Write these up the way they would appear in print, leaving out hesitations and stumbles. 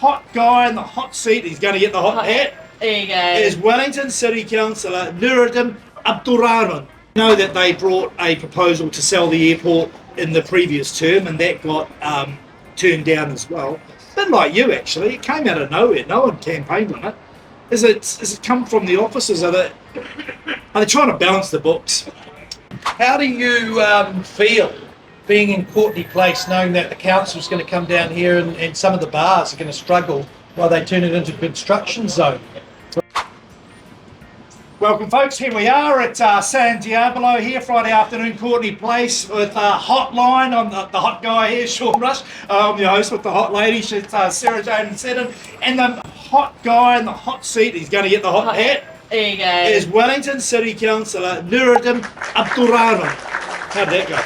hot guy in the hot seat, he's going to get the hot hat. There you go. Is Wellington City Councilor Nureddin Abdurahman. I know that they brought a proposal to sell the airport in the previous term, and that got turned down as well. A bit like you, actually. It came out of nowhere. No one campaigned on it. Is it come from the offices? Are they trying to balance the books? How do you feel being in Courtney Place, knowing that the council is going to come down here and some of the bars are going to struggle while they turn it into a construction zone? Welcome, folks. Here we are at San Diablo here, Friday afternoon, Courtney Place, with Hotline. I'm the hot guy here, Sean Rush. I'm your host with the hot lady, she's Sarah Jane Seddon. And the hot guy in the hot seat, he's going to get the hot hat. There you go. Is Wellington City Councilor Nureddin Abdurahman. How'd that go?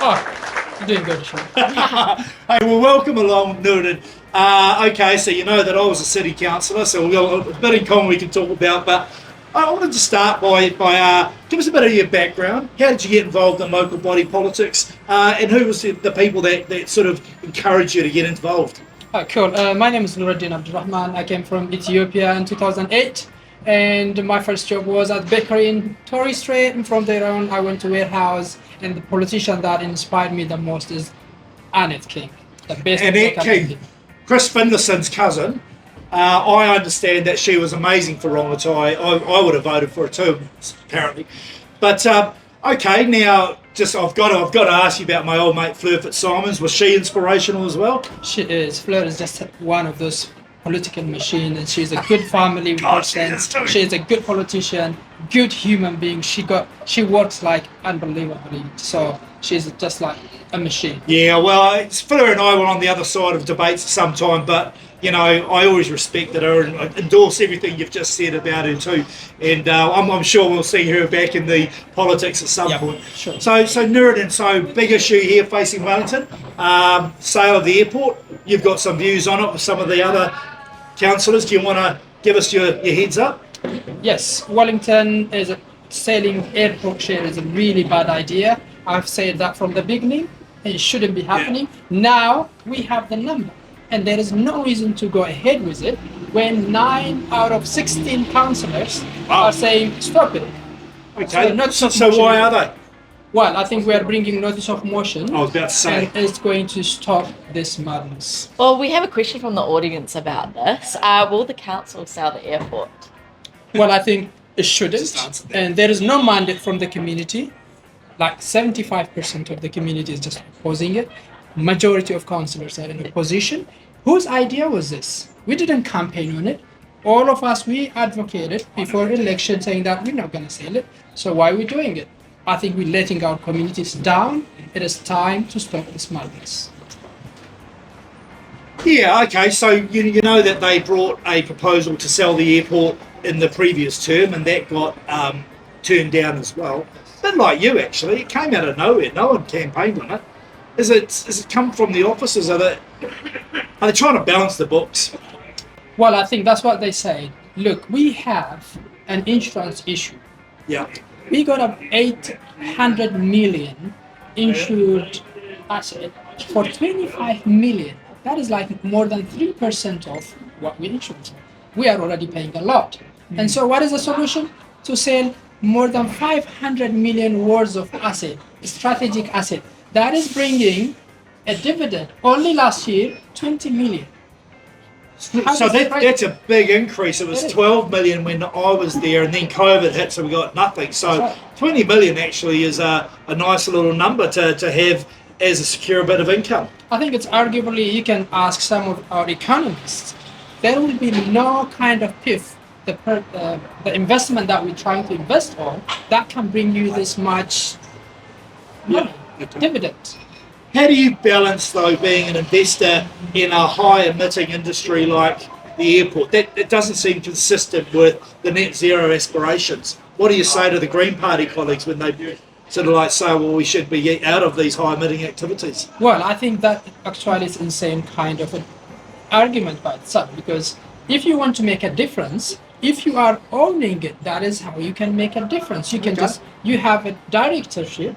Oh, you're doing good, Sean. Hey, well, welcome along, Nureddin. Okay, so you know that I was a city councillor, so we've got a bit in common we can talk about, but I wanted to start by give us a bit of your background. How did you get involved in local body politics, and who was the people that sort of encouraged you to get involved? Cool. My name is Nureddin Abdurahman. I came from Ethiopia in 2008, and my first job was at bakery in Torrey Street. And from there on, I went to warehouse, and the politician that inspired me the most is Annette King, the best. Annette King, Chris Finlayson's cousin. I understand that she was amazing for Rongotai. I would have voted for her too, apparently. But okay, now I've got to ask you about my old mate Fleur Fitzsimons. Was she inspirational as well? She is. Fleur is just one of those political machines, and she's a good family person. She's a good politician, good human being. She works like unbelievably. So she's just like a machine. Yeah, well, Fleur and I were on the other side of debates at some time, but you know, I always respected her and endorse everything you've just said about her too. And I'm sure we'll see her back in the politics at some point. Sure. So Nureddin, big issue here facing Wellington, sale of the airport. You've got some views on it with some of the other councillors. Do you want to give us your heads up? Yes, Wellington is selling airport share is a really bad idea. I've said that from the beginning. It shouldn't be happening. Yeah. Now we have the number, and there is no reason to go ahead with it when 9 out of 16 councillors are saying stop it. Okay, so why are they? Well, I think we are bringing notice of motion. I was about to say. And it's going to stop this madness. Well, we have a question from the audience about this. Will the council sell the airport? Well, I think it shouldn't. And there is no mandate from the community. Like 75% of the community is just opposing it. Majority of councillors are in opposition. Whose idea was this? We didn't campaign on it. All of us, we advocated before election saying that we're not going to sell it. So why are we doing it? I think we're letting our communities down. It is time to stop this madness. Yeah, okay, so you know that they brought a proposal to sell the airport in the previous term, and that got turned down as well. A bit like you, actually. It came out of nowhere. No one campaigned on it. Is it come from the offices? Are they trying to balance the books? Well, I think that's what they say. Look, we have an insurance issue. Yeah. We got a 800 million insured asset for 25 million. That is like more than 3% of what we insured. We are already paying a lot. And so what is the solution? To sell more than 500 million worth of asset, strategic asset. That is bringing a dividend. Only last year, 20 million. So that's a big increase. It was 12 million when I was there, and then COVID hit, so we got nothing. So 20 million actually is a nice little number to have as a secure bit of income. I think it's arguably, you can ask some of our economists, there will be no kind of PIF, the investment that we're trying to invest on, that can bring you this much money, dividend. How do you balance, though, being an investor in a high-emitting industry like the airport? It doesn't seem consistent with the net zero aspirations. What do you say to the Green Party colleagues when they sort of like say, well, we should be out of these high-emitting activities? Well, I think that actually is insane kind of an argument by itself, because if you want to make a difference, if you are owning it, that is how you can make a difference. You can you have a directorship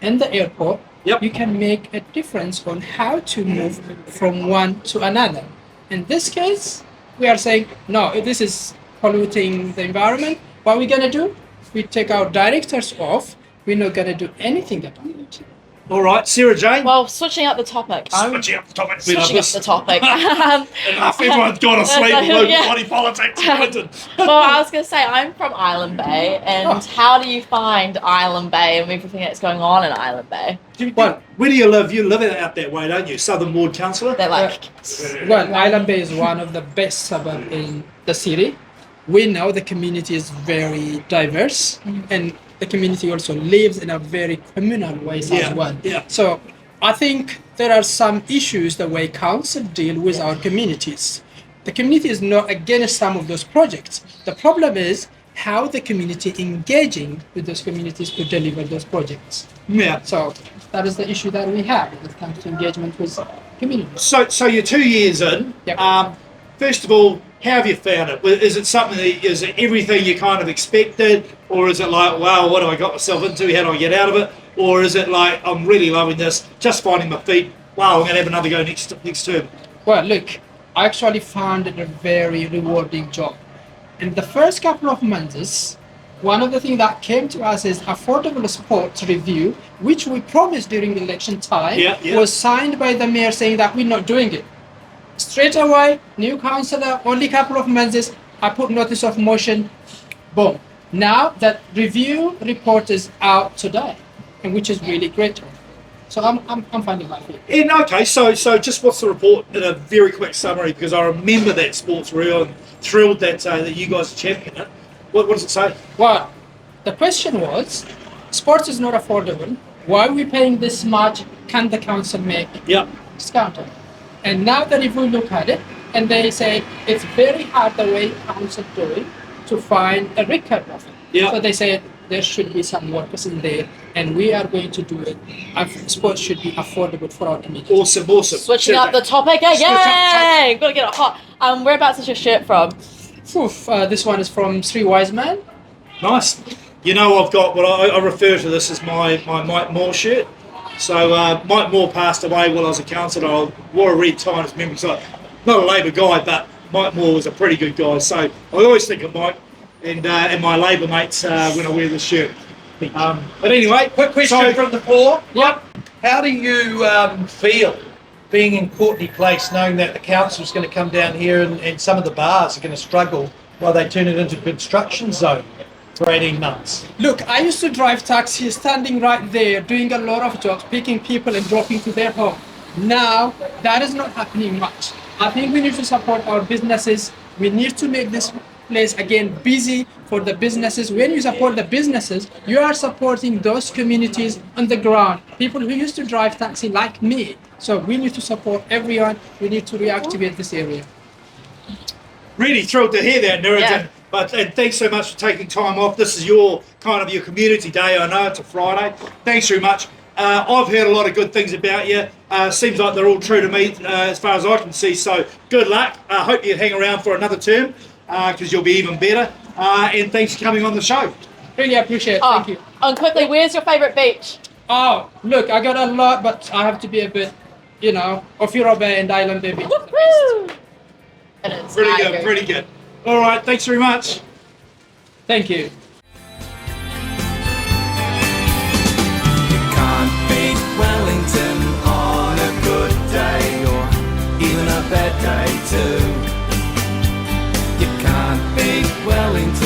in the airport. Yep. You can make a difference on how to move from one to another. In this case, we are saying, no, this is polluting the environment. What are we going to do? We take our directors off. We're not going to do anything about it. All right, Sarah Jane. Well, switching up the topic. Switching up the topic. We love Switching up this. the topic. Enough, everyone's gone to sleep with local Yeah. body politics in Wellington. Well, I was going to say, I'm from Island Bay, and how do you find Island Bay and everything that's going on in Island Bay? Well, where do you live? You live out that way, don't you? Southern Ward Councillor? They're like, Well, Island Bay is one of the best suburbs in the city. We know the community is very diverse, and the community also lives in a very communal ways as well. Yeah. So I think there are some issues the way council deal with our communities. The community is not against some of those projects. The problem is how the community engaging with those communities to deliver those projects. Yeah. So that is the issue that we have when it comes to engagement with communities. So you're 2 years in. Yep. First of all, how have you found it? Is it something that, is it everything you kind of expected? Or is it like, wow, what have I got myself into? How do I get out of it? Or is it like, I'm really loving this, just finding my feet. Wow, I'm going to have another go next term. Well, look, I actually found it a very rewarding job. In the first couple of months, one of the things that came to us is affordable sports review, which we promised during the election time, was signed by the mayor saying that we're not doing it. Straight away, new councillor, only couple of months, I put notice of motion, boom. Now that review report is out today, and which is really great. So I'm finding my feet. And okay, so just what's the report in a very quick summary, because I remember that sports reel and thrilled that you guys championed it. What does it say? Well, the question was, sports is not affordable. Why are we paying this much? Can the council make discounted? And now that if we look at it, and they say it's very hard the way council doing to find a record of it. So they said there should be some workers in there, and we are going to do it. Sports should be affordable for our community. Awesome. switching up the topic again. Got to get it hot. Whereabouts is your shirt from? This one is from Sri Wiseman. Nice. You know, I've got what I refer to this as my Mike Moore shirt. So Mike Moore passed away while I was a councillor. I wore a red tie in his memory. So not a Labor guy, but Mike Moore was a pretty good guy. So I always think of Mike and my Labor mates when I wear this shirt. But anyway, Quick question from the floor. Yep. How do you feel being in Courtney Place, knowing that the council is going to come down here and some of the bars are going to struggle while they turn it into a construction zone for 18 months? Look, I used to drive taxi, standing right there, doing a lot of jobs, picking people and dropping to their home. Now, that is not happening much. I think we need to support our businesses. We need to make this place again busy for the businesses. When you support the businesses, you are supporting those communities on the ground, people who used to drive taxi like me. So we need to support everyone. We need to reactivate this area. really thrilled to hear that, Nureddin. Yeah. And thanks so much for taking time off. This is your community day. I know it's a Friday. Thanks very much. I've heard a lot of good things about you. Seems like they're all true to me as far as I can see. So good luck. I hope you hang around for another term because you'll be even better. And thanks for coming on the show. Really appreciate it. Thank you. And quickly, where's your favourite beach? Oh, look, I got a lot, but I have to be a bit, Ofira Bay and Island Bay Beach. Woo-hoo! It is. I agree. Pretty good. All right, thanks very much. Thank you. Can't beat Wellington on a good day or even a bad day too. You can't beat Wellington.